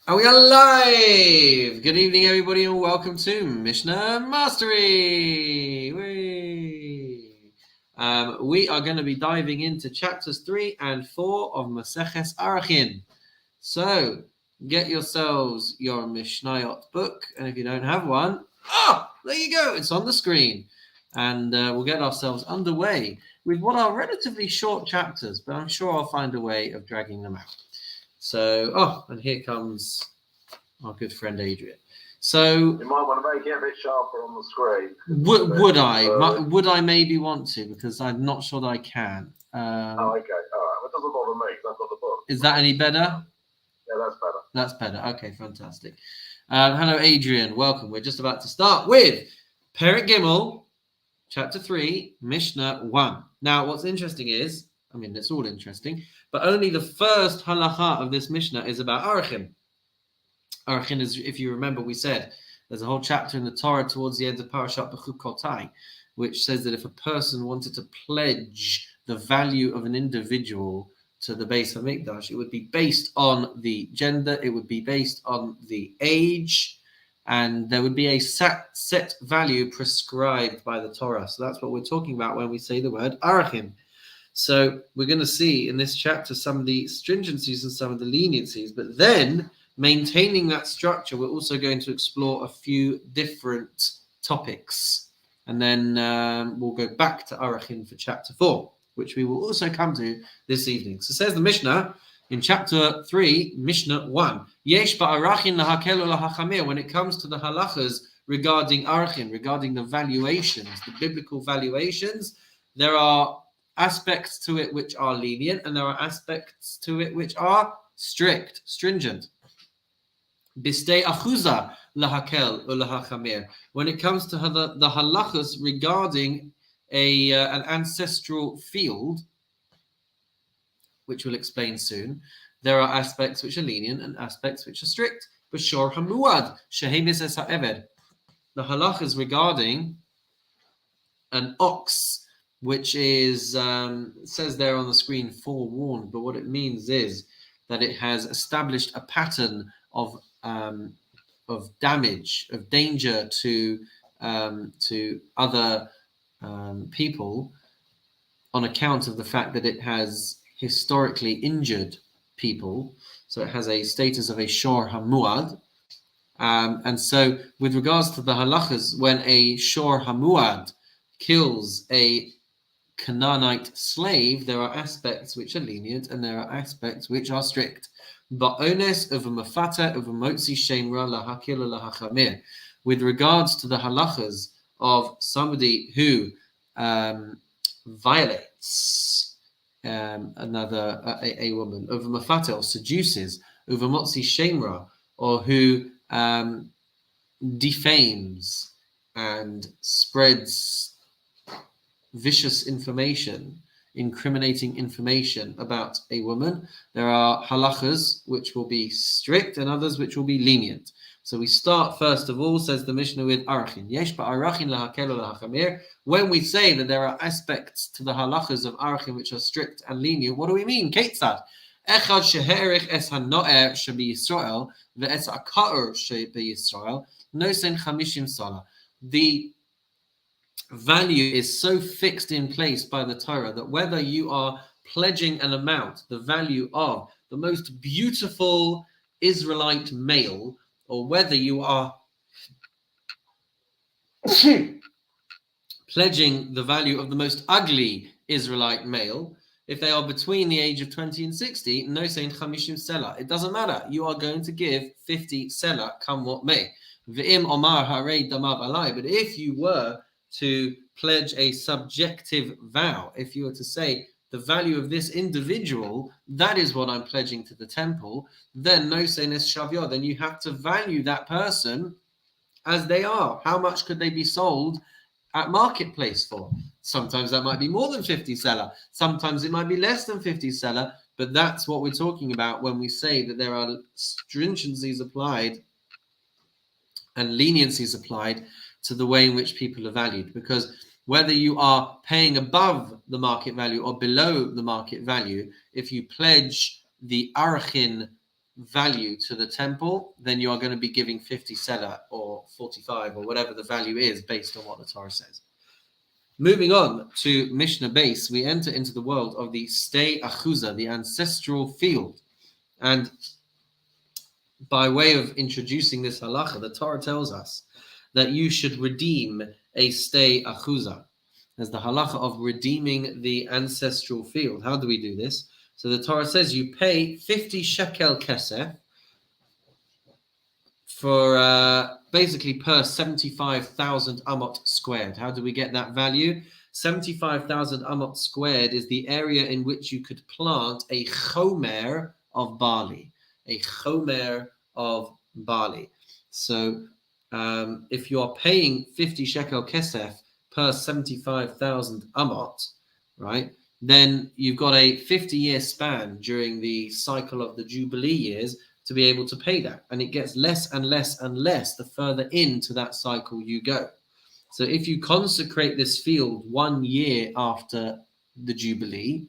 And we are live! Good evening, everybody, and welcome to Mishnah Mastery! We are going to be diving into chapters 3 and 4 of Maseches Erchin. So, get yourselves your Mishnayot book, and if you don't have one, there you go, it's on the screen. And we'll get ourselves underway with what are relatively short chapters, but I'm sure I'll find a way of dragging them out. So, and here comes our good friend Adrian. So you might want to make it a bit sharper on the screen. Would I maybe want to, because I'm not sure that I can. Okay, all right. Well, it doesn't bother me because I've got the book. Is that any better? Yeah, that's better. That's better. Okay, fantastic. Hello, Adrian. Welcome. We're just about to start with Perek Gimel, chapter 3, Mishnah 1. Now, what's interesting is, it's all interesting, but only the first halacha of this Mishnah is about Erchin. Erchin is, if you remember, we said there's a whole chapter in the Torah towards the end of Parashat Bechukotai, which says that if a person wanted to pledge the value of an individual to the Beis Hamikdash, it would be based on the gender, it would be based on the age, and there would be a set value prescribed by the Torah. So that's what we're talking about when we say the word Erchin. So we're going to see in this chapter some of the stringencies and some of the leniencies, but then maintaining that structure, we're also going to explore a few different topics. And then we'll go back to Erchin for chapter 4, which we will also come to this evening. So says the Mishnah in chapter 3, Mishnah 1. Yesh ba'arachin lahakel lahachamer. When it comes to the halachas regarding Erchin, regarding the valuations, the biblical valuations, there are aspects to it which are lenient, and there are aspects to it which are strict, stringent. Bistei achuza lahakel ulahachamer. When it comes to the halachas regarding an ancestral field, which we'll explain soon, there are aspects which are lenient and aspects which are strict. B'shor hamuad shehemis es ha'eved. The halachas regarding an ox, which is says there on the screen forewarned, but what it means is that it has established a pattern of damage, of danger to other people on account of the fact that it has historically injured people. So it has a status of a shor hamuad. And so with regards to the halachas, when a shor hamuad kills a Canaanite slave, there are aspects which are lenient and there are aspects which are strict. Ba'ones of a mafata of a motzi shemra lahakil lahachamir. With regards to the halachas of somebody who violates a woman, of a mafata, or seduces, of a motzi shemra, or who defames and spreads vicious information, incriminating information about a woman, there are halachas which will be strict and others which will be lenient. So we start first of all, says the Mishnah, with Erchin. Yesh ba'arachin lahakel lahachamir. When we say that there are aspects to the halachas of Erchin which are strict and lenient, what do we mean? Ketzad? Echad sheherich es hano'er shebi Yisrael ve'es ha'ka'ur shebi Yisrael nosen chamishim sala. The value is so fixed in place by the Torah that whether you are pledging an amount, the value of the most beautiful Israelite male, or whether you are pledging the value of the most ugly Israelite male, if they are between the age of 20 and 60, no saying chamishim selah. It doesn't matter. You are going to give 50 selah, come what may. V'im omar harei damav alai. But if you were to pledge a subjective vow, if you were to say the value of this individual, that is what I'm pledging to the temple, then no senes shavyo, then you have to value that person as they are. How much could they be sold at marketplace for? Sometimes that might be more than 50 selah, sometimes it might be less than 50 selah, but that's what we're talking about when we say that there are stringencies applied and leniencies applied to the way in which people are valued, because whether you are paying above the market value or below the market value, if you pledge the Erchin value to the temple, then you are going to be giving 50 seller or 45 or whatever the value is based on what the Torah says. Moving on to Mishnah base, we enter into the world of the stei achuza, the ancestral field. And by way of introducing this halacha, the Torah tells us that you should redeem a stei achuza. As the halacha of redeeming the ancestral field. How do we do this? So the Torah says you pay 50 shekel kesef for basically per 75,000 amot squared. How do we get that value? 75,000 amot squared is the area in which you could plant a chomer of barley. A chomer of barley. So if you are paying 50 shekel kesef per 75,000 amot, right, then you've got a 50-year span during the cycle of the Jubilee years to be able to pay that. And it gets less and less and less the further into that cycle you go. So if you consecrate this field 1 year after the Jubilee,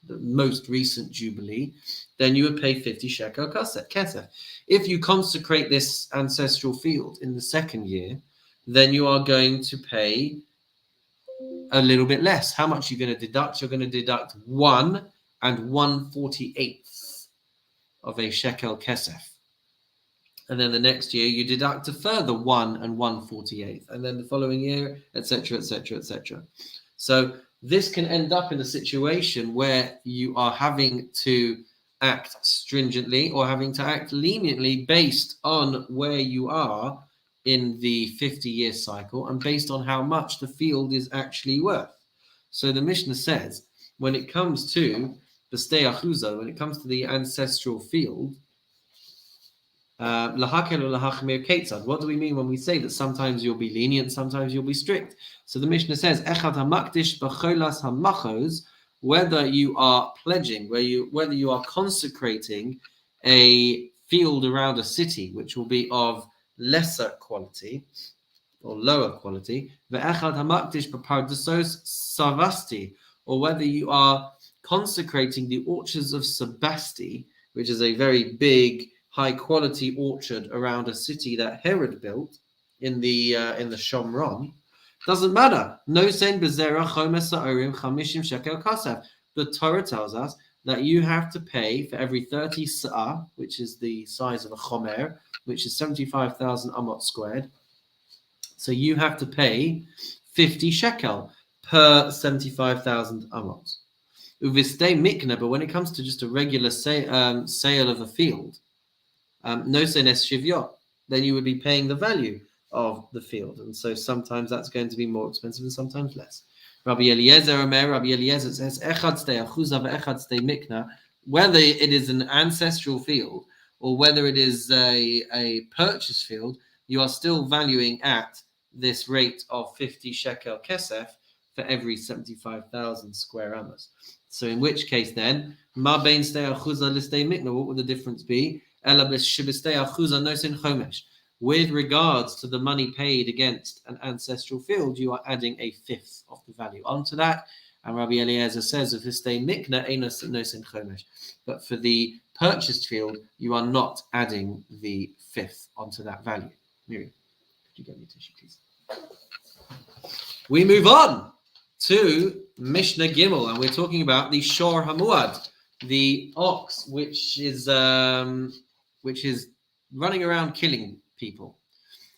the most recent Jubilee, then you would pay 50 shekel kesef. If you consecrate this ancestral field in the second year, then you are going to pay a little bit less. How much are you going to deduct? You're going to deduct 1 1/48 of a shekel kesef. And then the next year you deduct a further 1 1/48. And then the following year, etc., etc., etc. So this can end up in a situation where you are having to act stringently or having to act leniently based on where you are in the 50-year cycle and based on how much the field is actually worth. So the Mishnah says, when it comes to the stei achuza, when it comes to the ancestral field, what do we mean when we say that sometimes you'll be lenient, sometimes you'll be strict? So the Mishnah says, whether you are pledging, whether you are consecrating a field around a city, which will be of lesser quality or lower quality, or whether you are consecrating the orchards of Sebasti, which is a very big, high quality orchard around a city that Herod built in the Shomron, doesn't matter. No sen bezerah chomer sa'orim 50 shekel kasef. The Torah tells us that you have to pay for every 30 sa'ah, which is the size of a chomer, which is 75,000 amot squared. So you have to pay 50 shekel per 75,000 amot. Uvistei mikna, but when it comes to just a regular sale of a field, no senes shivyot, then you would be paying the value of the field. And so sometimes that's going to be more expensive and sometimes less. Rabbi Eliezer says, echad stei achuza ve'echad stei mikna, whether it is an ancestral field or whether it is a purchase field, you are still valuing at this rate of 50 shekel kesef for every 75,000 square amos. So in which case then, ma bein stei achuza l'stei mikna, what would the difference be? Ela b'shibistei achuza nosin chomesh. With regards to the money paid against an ancestral field, you are adding a fifth of the value onto that. And Rabbi Eliezer says, if it's mikna, nosin chomesh. But for the purchased field, you are not adding the fifth onto that value. Miriam, could you get me a tissue, please? We move on to Mishnah Gimel, and we're talking about the Shor Hamuad, the ox which is running around killing people.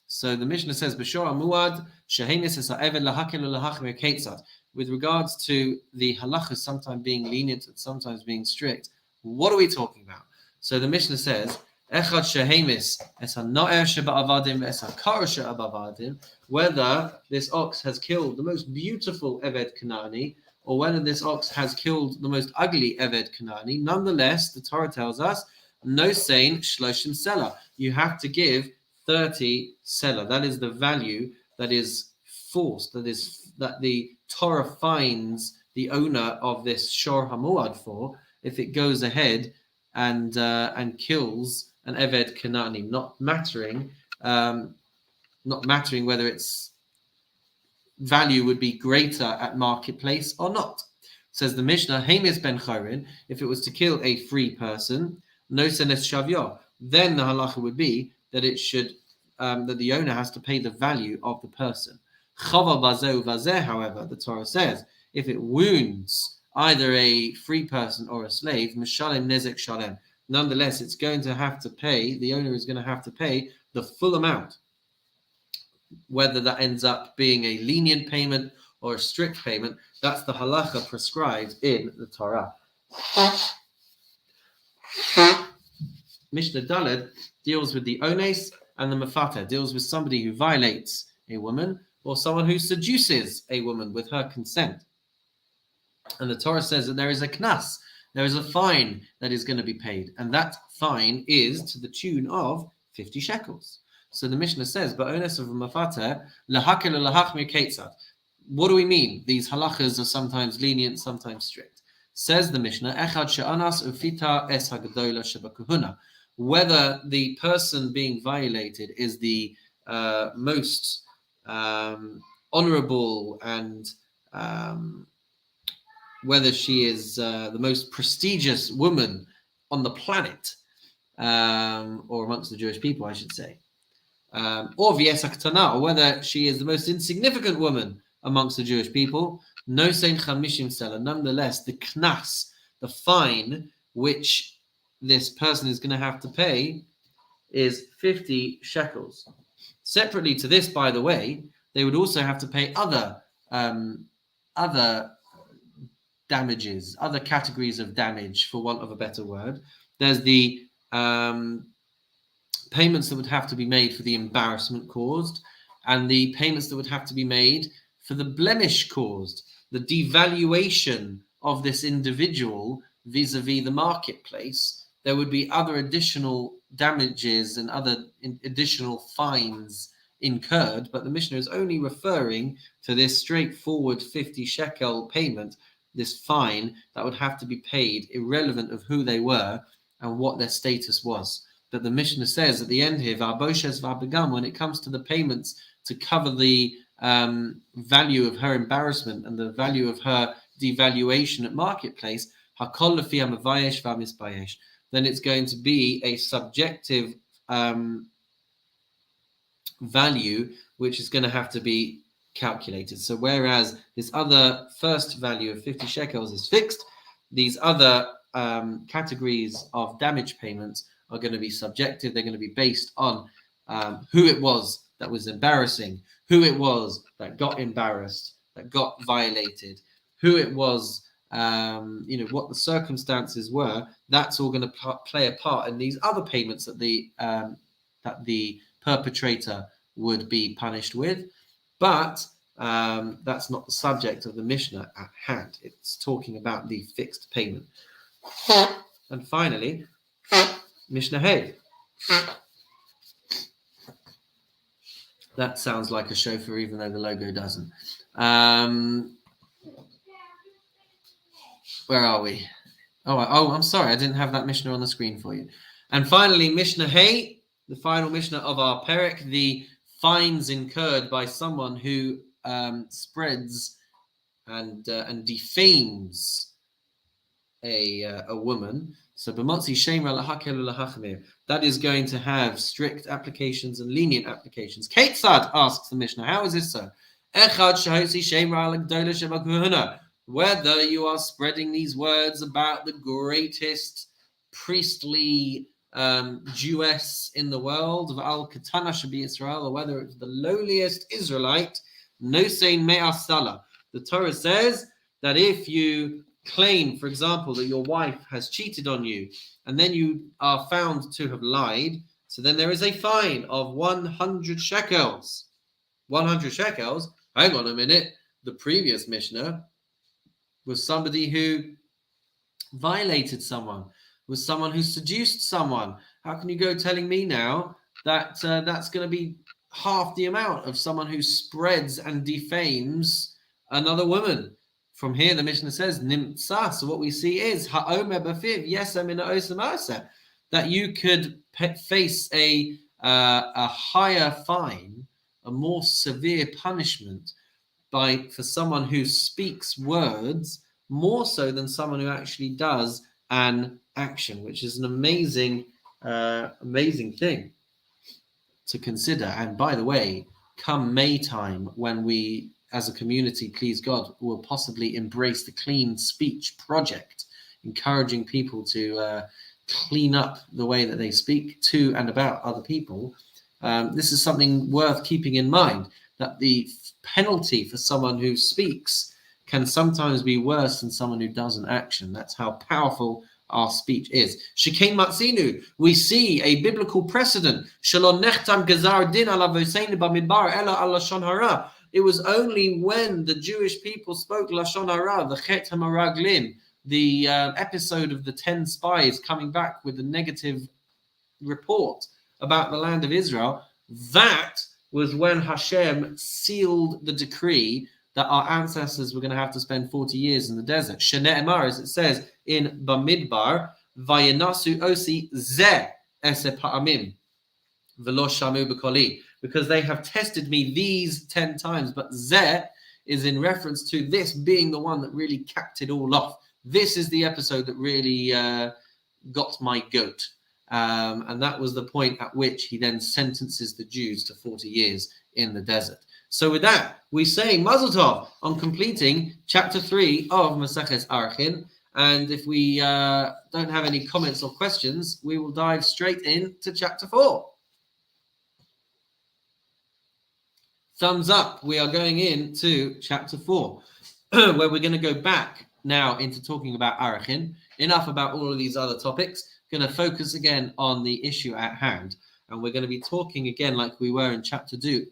So the Mishnah says, B'Shor Hamuad, Shehenis es ha'eved lahakel ulahachmir ketzad. With regards to the halachas sometimes being lenient and sometimes being strict, what are we talking about? So the Mishnah says, Echad shehemis es ha'no'er sheba'avadim es ha'kar she'abavadim, whether this ox has killed the most beautiful Eved Kanani or whether this ox has killed the most ugly Eved Kanani, nonetheless, the Torah tells us, no sain shloshim selah. You have to give 30 selah. That is the value that is forced, that the Torah finds the owner of this Shor Hamuad for if it goes ahead and kills an Eved Kanani, not mattering whether its value would be greater at marketplace or not. Says the Mishnah, Hamis ben Chorin, if it was to kill a free person, no senes shavyo. Then the halacha would be that it should that the owner has to pay the value of the person. Chava vazeh vazeh, however, the Torah says, if it wounds either a free person or a slave, mishalem nezek shalem. Nonetheless, it's going to have to pay. The owner is going to have to pay the full amount, whether that ends up being a lenient payment or a strict payment. That's the halacha prescribed in the Torah. Mishnah Daled deals with the ones, and the mafata deals with somebody who violates a woman or someone who seduces a woman with her consent. And the Torah says that there is a knas, there is a fine that is going to be paid, and that fine is to the tune of 50 shekels. So the Mishnah says, "Ba'ones of mafata lahakel lahachmir ketzad." What do we mean? These halachas are sometimes lenient, sometimes strict. Says the Mishnah, "Echad she'anas ufita es hagadola shebakuhuna." Whether the person being violated is the most honorable and whether she is the most prestigious woman on the planet, or amongst the Jewish people, I should say, or v'yesaktana, or whether she is the most insignificant woman amongst the Jewish people, no sein chamishim selah. Nonetheless, the knas, the fine, which this person is going to have to pay, is 50 shekels. Separately to this, by the way, they would also have to pay other damages, other categories of damage, for want of a better word. There's the payments that would have to be made for the embarrassment caused, and the payments that would have to be made for the blemish caused, the devaluation of this individual vis-a-vis the marketplace. There would be other additional damages and other additional fines incurred, but the Mishnah is only referring to this straightforward 50 shekel payment, this fine that would have to be paid, irrelevant of who they were and what their status was. But the Mishnah says at the end here, "V'aboshes v'abegam," when it comes to the payments to cover the value of her embarrassment and the value of her devaluation at marketplace, hakol lefi hamavayesh v'hamisbayesh, then it's going to be a subjective value which is going to have to be calculated. So whereas this other first value of 50 shekels is fixed, these other categories of damage payments are going to be subjective. They're going to be based on who it was that was embarrassing, who it was that got embarrassed, that got violated, who it was, what the circumstances were. That's all going to play a part in these other payments that the perpetrator would be punished with. But that's not the subject of the Mishnah at hand. It's talking about the fixed payment. And finally, Mishnah Hey. That sounds like a shofar, even though the logo doesn't. Where are we? Oh, I'm sorry. I didn't have that Mishnah on the screen for you. And finally, Mishnah Hey, the final Mishnah of our Perek, the fines incurred by someone who spreads and defames a woman. So b'motzi shemer lahakelu lahachmir, that is going to have strict applications and lenient applications. Ketzad, asks the Mishnah, how is this so? Echad shahosi shemer al gdola shebakuhuna, whether you are spreading these words about the greatest priestly Jewess in the world of Al Katana Shabi Israel, or whether it's the lowliest Israelite, no sein me'asala. The Torah says that if you claim, for example, that your wife has cheated on you, and then you are found to have lied, so then there is a fine of 100 shekels. 100 shekels? Hang on a minute. The previous Mishnah was somebody who violated someone, was someone who seduced someone. How can you go telling me now that that's going to be half the amount of someone who spreads and defames another woman? From here, the Mishnah says, Nimtsa. So what we see is, Ha'omer b'fiv yesem min ha'osem, that you could face a higher fine, a more severe punishment for someone who speaks words more so than someone who actually does an action, which is an amazing thing to consider. And by the way, come May time, when we as a community, please God, will possibly embrace the Clean Speech Project, encouraging people to clean up the way that they speak to and about other people. This is something worth keeping in mind, that the penalty for someone who speaks can sometimes be worse than someone who does an action. That's how powerful our speech is. Shekain matzinu, we see a biblical precedent. Shalom nechtam gezar din ala v'oseinu b'midbar ela al lashon hara. It was only when the Jewish people spoke lashon hara, the chet hamaraglim, the episode of the 10 spies coming back with the negative report about the land of Israel, that was when Hashem sealed the decree that our ancestors were going to have to spend 40 years in the desert. Shene'emar, as it says in Bamidbar, Vayanasu osi ze ese pa'amim v'lo shamu b'koli, because they have tested me these 10 times. But ze is in reference to this being the one that really capped it all off. This is the episode that really got my goat. And that was the point at which he then sentences the Jews to 40 years in the desert. So with that, we say Mazel Tov on completing chapter 3 of Maseches Erchin. And if we don't have any comments or questions, we will dive straight into chapter 4. Thumbs up. We are going into chapter 4, where we're going to go back now into talking about Erchin. Enough about all of these other topics. Going to focus again on the issue at hand. And we're going to be talking again, like we were in chapter 2,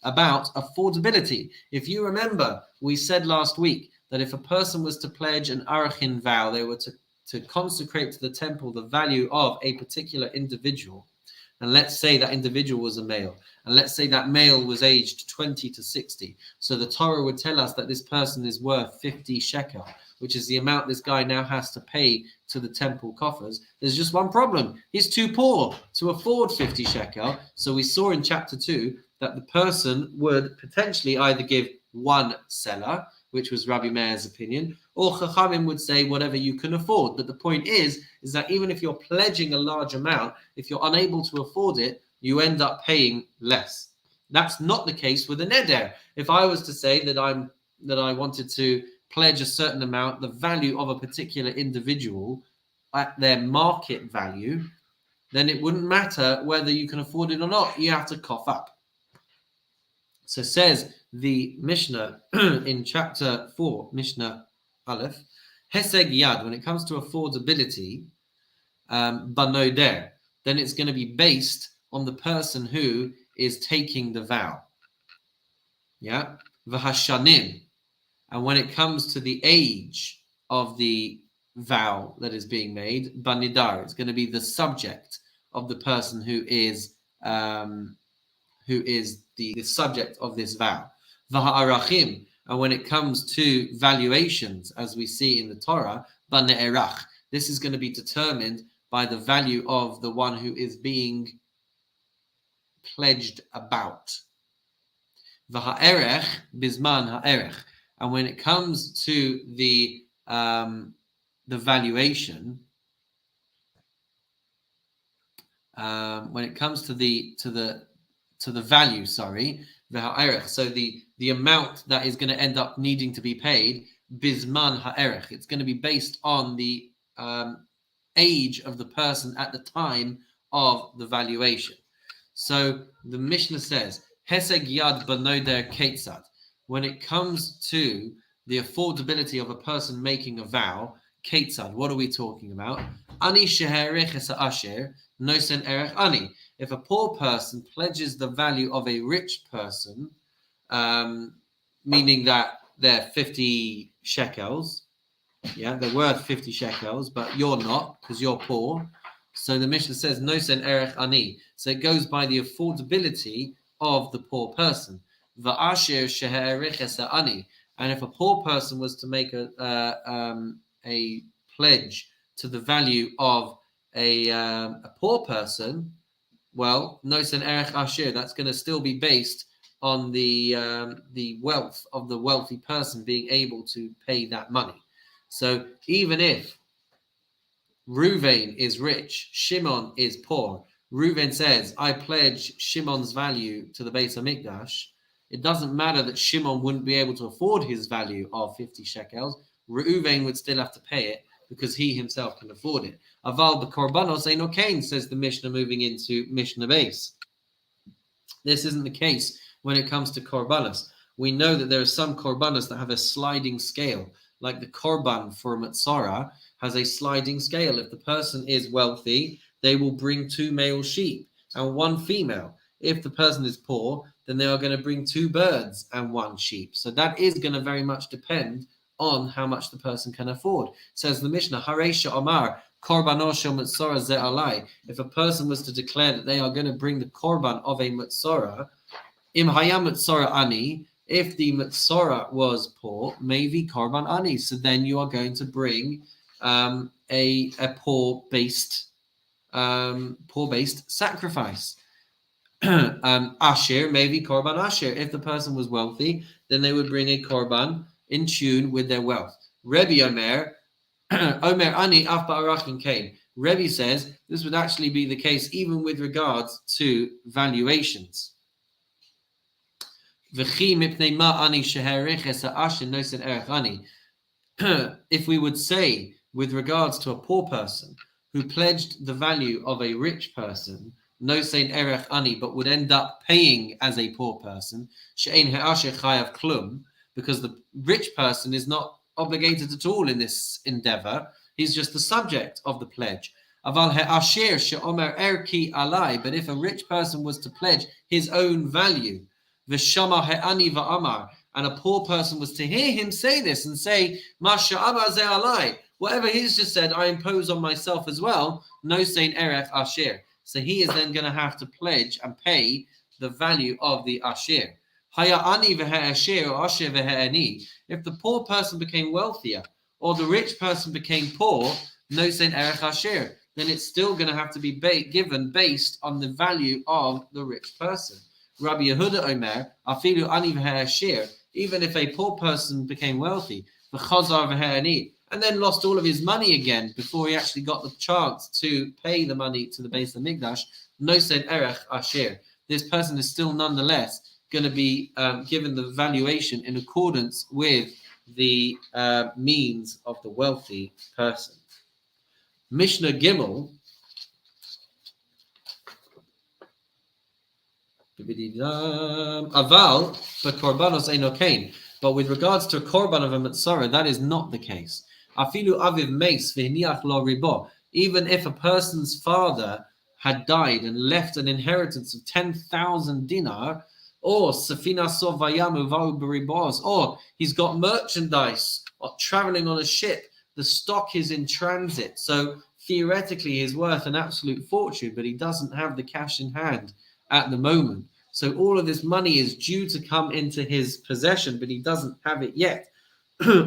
about affordability. If you remember, we said last week that if a person was to pledge an Erchin vow, they were to consecrate to the temple the value of a particular individual. And let's say that individual was a male. And let's say that male was aged 20 to 60. So the Torah would tell us that this person is worth 50 shekel, which is the amount this guy now has to pay to the temple coffers. There's just one problem. He's too poor to afford 50 shekel. So we saw in chapter 2 that the person would potentially either give one seller, which was Rabbi Meir's opinion, or Chachamim would say whatever you can afford. But the point is that even if you're pledging a large amount, if you're unable to afford it, you end up paying less. That's not the case with a neder. If I was to say that I wanted to pledge a certain amount, the value of a particular individual at their market value, then it wouldn't matter whether you can afford it or not. You have to cough up. So says the Mishnah in chapter 4, Mishnah Aleph, Heseg Yad, when it comes to affordability, banoder, then it's going to be based on the person who is taking the vow. Yeah? V'hashanim. And when it comes to the age of the vow that is being made, banidar, it's going to be the subject of the person who is the subject of this vow. V'ha'arachim. And when it comes to valuations, as we see in the Torah, bane'erach, this is going to be determined by the value of the one who is being pledged about. V'ha'erech bizman ha'erech. And when it comes to the valuation, when it comes to the value, v'ha'erech, so the amount that is going to end up needing to be paid, bizman ha'erech, it's going to be based on the age of the person at the time of the valuation. So the Mishnah says, Heseg yad banoder ketzad. When it comes to the affordability of a person making a vow, ketzad, what are we talking about? Ani sheherech es asher, nosen erech ani. If a poor person pledges the value of a rich person, meaning that they're 50 shekels, yeah, they're worth 50 shekels, but you're not because you're poor. So the Mishnah says, nosen erech ani. So it goes by the affordability of the poor person. Va'asher sheherech es ani. And if a poor person was to make a pledge to the value of a poor person, well, nosen erech asher, that's going to still be based on the wealth of the wealthy person being able to pay that money. So even if Reuven is rich, Shimon is poor, Reuven says, I pledge Shimon's value to the Beis Hamikdash. It doesn't matter that Shimon wouldn't be able to afford his value of 50 shekels. Reuven would still have to pay it because he himself can afford it. Aval b'korbanos eino kain, says the Mishnah, moving into Mishnah base. This isn't the case when it comes to korbanos. We know that there are some korbanos that have a sliding scale, like the korban for a matzorah has a sliding scale. If the person is wealthy, they will bring 2 male sheep and 1 female. If the person is poor, then they are going to bring 2 birds and 1 sheep. So that is going to very much depend on how much the person can afford. Says the Mishnah, Haresha Omar, Korban shel Matzorah ze alai. If a person was to declare that they are going to bring the korban of a Matzorah, Im hayam Matzorah ani, if the Matzorah was poor, maybe korban ani. So then you are going to bring a poor-based sacrifice. Asher, maybe korban asher. If the person was wealthy, then they would bring a korban in tune with their wealth. Rabbi Omer, Omer ani af ba'arachin kain. Rabbi says this would actually be the case even with regards to valuations. If we would say with regards to a poor person who pledged the value of a rich person, no saying erech ani, but would end up paying as a poor person, she'ein he'asher chayav klum, because the rich person is not obligated at all in this endeavor. He's just the subject of the pledge. Aval he'asher she'omer erki alai, but if a rich person was to pledge his own value, v'shama he'ani va'amar, and a poor person was to hear him say this and say, Masha Abba ze alai, whatever he's just said, I impose on myself as well, no saying erech asher. So he is then going to have to pledge and pay the value of the asher. Haya ani v'he'asher or asher v'he'ani. If the poor person became wealthier or the rich person became poor, no saying erech asher, then it's still going to have to be given based on the value of the rich person. Rabbi Yehuda Omer, afilu ani v'he'asher, even if a poor person became wealthy, v'chazar v'he'ani, and then lost all of his money again before he actually got the chance to pay the money to the Beis Hamikdash, no said erech asher. This person is still nonetheless going to be given the valuation in accordance with the means of the wealthy person. Mishnah Gimel. Aval, but korbanos eino kain. But with regards to a korban of a matzorah, that is not the case. Afilu aviv meis v'hiniach lo ribo. Even if a person's father had died and left an inheritance of 10,000 dinar, or safina sov vayamu va'u b'ribos, or he's got merchandise traveling on a ship, the stock is in transit, so theoretically he's worth an absolute fortune, but he doesn't have the cash in hand at the moment. So all of this money is due to come into his possession, but he doesn't have it yet.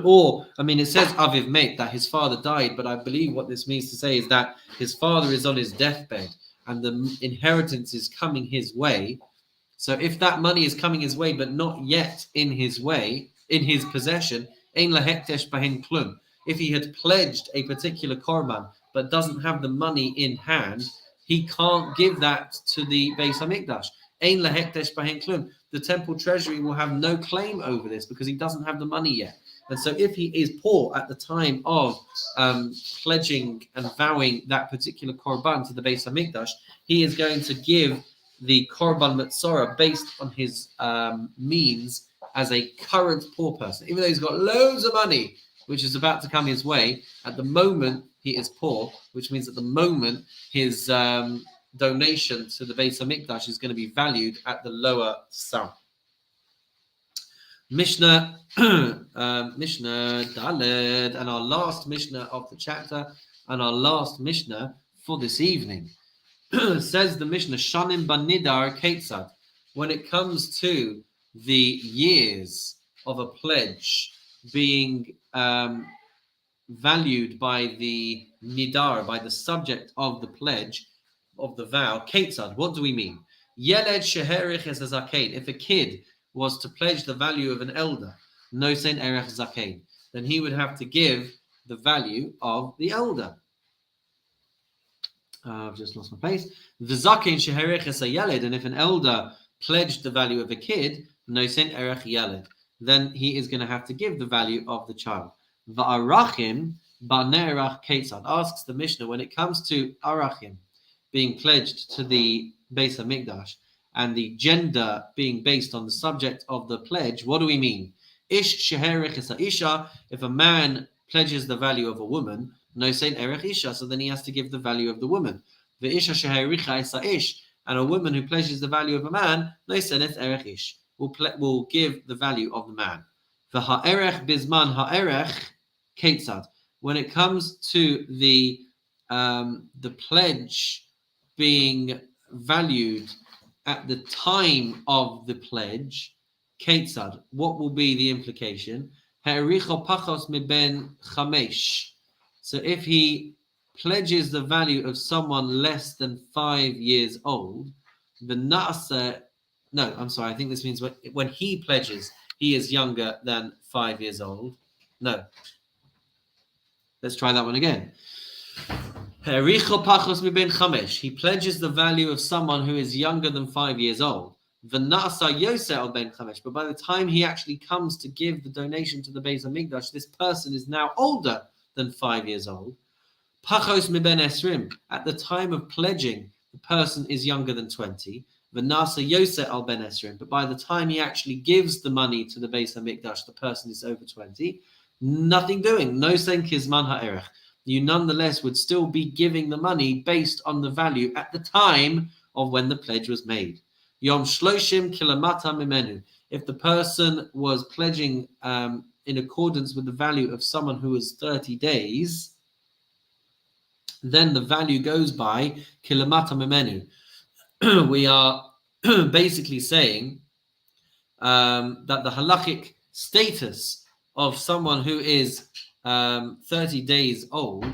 Or, I mean, it says aviv mate, that his father died, but I believe what this means to say is that his father is on his deathbed and the inheritance is coming his way. So if that money is coming his way, but not yet in his way, in his possession, ein lahektesh bahin klum. If he had pledged a particular korban, but doesn't have the money in hand, he can't give that to the Beis Hamikdash. Ein lahektesh bahin klum. The temple treasury will have no claim over this because he doesn't have the money yet. And so if he is poor at the time of pledging and vowing that particular korban to the Beis Hamikdash, he is going to give the korban matzorah based on his means as a current poor person. Even though he's got loads of money, which is about to come his way, at the moment he is poor, which means at the moment his donation to the Beis Hamikdash is going to be valued at the lower sum. Mishnah Daled, and our last Mishnah of the chapter, and our last Mishnah for this evening. Says the Mishnah, Shanim Banidar Ketzad. When it comes to the years of a pledge being valued by the nidar, by the subject of the pledge, of the vow, Ketzad, what do we mean? Yeled sheherich es zakein. If a kid was to pledge the value of an elder, no sein erech zakein, then he would have to give the value of the elder. I've just lost my place. V'zaken shehereches hayaled, and if an elder pledged the value of a kid, nosen erech yaled, then he is going to have to give the value of the child. Va'arachim ba'nerach ketzad, asks the Mishnah, when it comes to arachim being pledged to the Beis HaMikdash and the gender being based on the subject of the pledge, what do we mean? Ish shehereches ha'isha, if a man pledges the value of a woman, no saint erech isha, so then he has to give the value of the woman. The isha shehericha esa ish, and a woman who pledges the value of a man, no senet erech ish, will give the value of the man. The ha'erech bisman ha'erech ketzad. When it comes to the pledge being valued at the time of the pledge, ketzad, what will be the implication? Ha'ericho pachos miben chamesh. So if he pledges the value of someone less than 5 years old, the na'asa, no, I'm sorry, I think this means when he pledges, he is younger than 5 years old. No. Let's try that one again. He pledges the value of someone who is younger than 5 years old. But by the time he actually comes to give the donation to the Beis HaMikdash, this person is now older than 5 years old. Pachos miben esrim. At the time of pledging, the person is younger than 20. V'nasa yoseh al ben esrim. But by the time he actually gives the money to the Beis HaMikdash, the person is over 20. Nothing doing. No sen kizman ha'erech. You nonetheless would still be giving the money based on the value at the time of when the pledge was made. Yom shloshim kilamata mimenu. If the person was pledging in accordance with the value of someone who was 30 days, then the value goes by kilamata mimenu. We are basically saying that the halachic status of someone who is 30 days old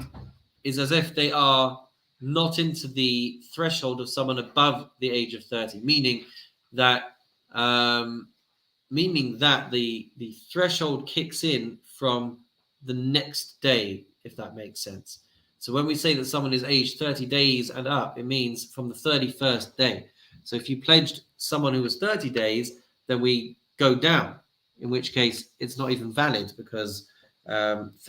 is as if they are not into the threshold of someone above the age of 30, meaning that the threshold kicks in from the next day, if that makes sense. So when we say that someone is aged 30 days and up, it means from the 31st day. So if you pledged someone who was 30 days, then we go down, in which case it's not even valid because 30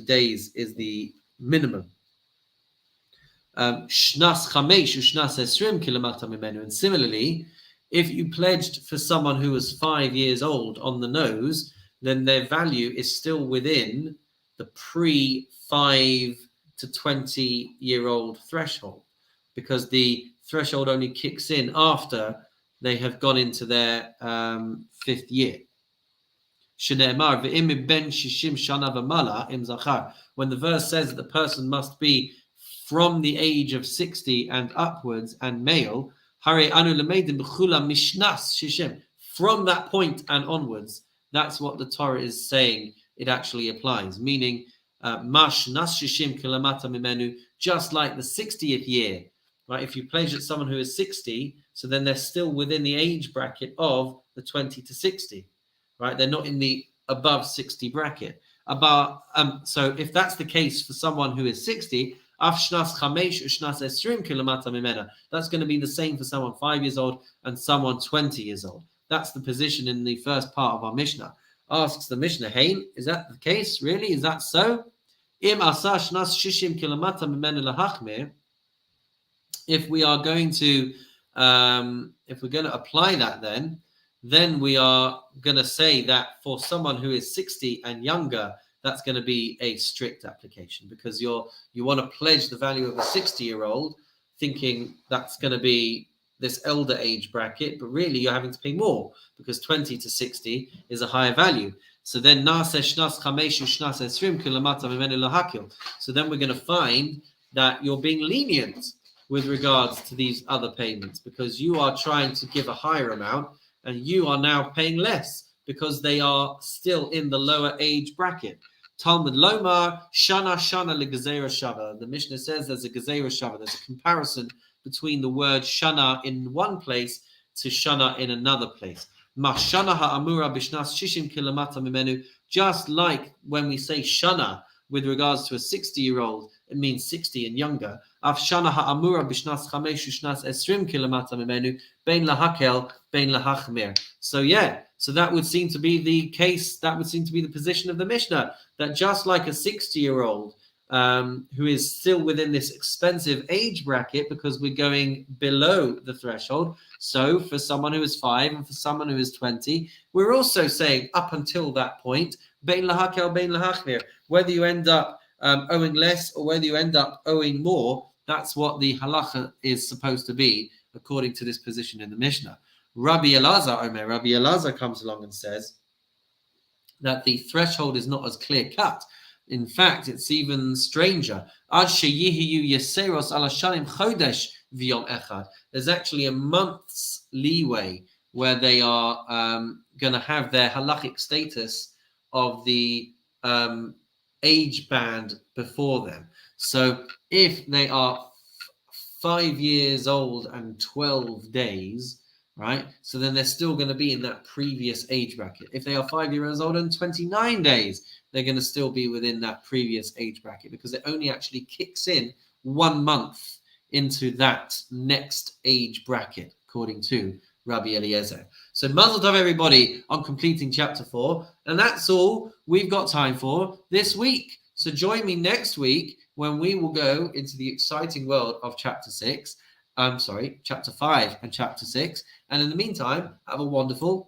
days is the minimum. Shnas chamesh u'shnas esrim kilamata mimenu. And similarly, if you pledged for someone who was 5 years old on the nose, then their value is still within the pre-5 to 20-year-old threshold, because the threshold only kicks in after they have gone into their 5th year. When the verse says that the person must be from the age of 60 and upwards and male, from that point and onwards, that's what the Torah is saying it actually applies, meaning just like the 60th year, right? If you pledge at someone who is 60, so then they're still within the age bracket of the 20 to 60, right? They're not in the above 60 bracket. So if that's the case for someone who is 60, that's going to be the same for someone 5 years old and someone 20 years old. That's the position in the first part of our Mishnah. Asks the Mishnah, hey, is that the case? Really? Is that so? If we are going to apply that, then we are going to say that for someone who is 60 and younger, that's going to be a strict application, because you want to pledge the value of a 60-year-old, thinking that's going to be this elder age bracket, but really you're having to pay more because 20 to 60 is a higher value. So then so then we're going to find that you're being lenient with regards to these other payments, because you are trying to give a higher amount and you are now paying less because they are still in the lower age bracket. Talmud Lomar, Shana leGezerah Shava. The Mishnah says there's a Gezerah Shava. There's a comparison between the word Shana in one place to Shana in another place. Shana ha'amura b'shnas shishim kilamata mimenu. Just like when we say Shana, with regards to a 60-year-old, it means 60 and younger. Afshana ha'amura b'shnas 5 u'shnas 20 kilamata mimenu bein lahakel bein lahachmir. So that would seem to be the case. That would seem to be the position of the Mishnah, that just like a 60-year-old who is still within this expensive age bracket because we're going below the threshold. So for someone who is 5 and for someone who is 20, we're also saying up until that point, bein lahakel bein lahachmir, whether you end up owing less or whether you end up owing more, that's what the halacha is supposed to be according to this position in the Mishnah. Rabbi Elazar comes along and says that the threshold is not as clear cut. In fact, it's even stranger. There's actually a month's leeway where they are going to have their halachic status of the age band before them. So if they are 5 years old and 12 days, right? So then they're still going to be in that previous age bracket. If they are 5 years old and 29 days, they're going to still be within that previous age bracket because it only actually kicks in 1 month into that next age bracket, according to Rabbi Eliezer. So mazel tov everybody on completing chapter 4. And that's all we've got time for this week. So join me next week when we will go into the exciting world of chapter 5 and chapter 6. And in the meantime, have a wonderful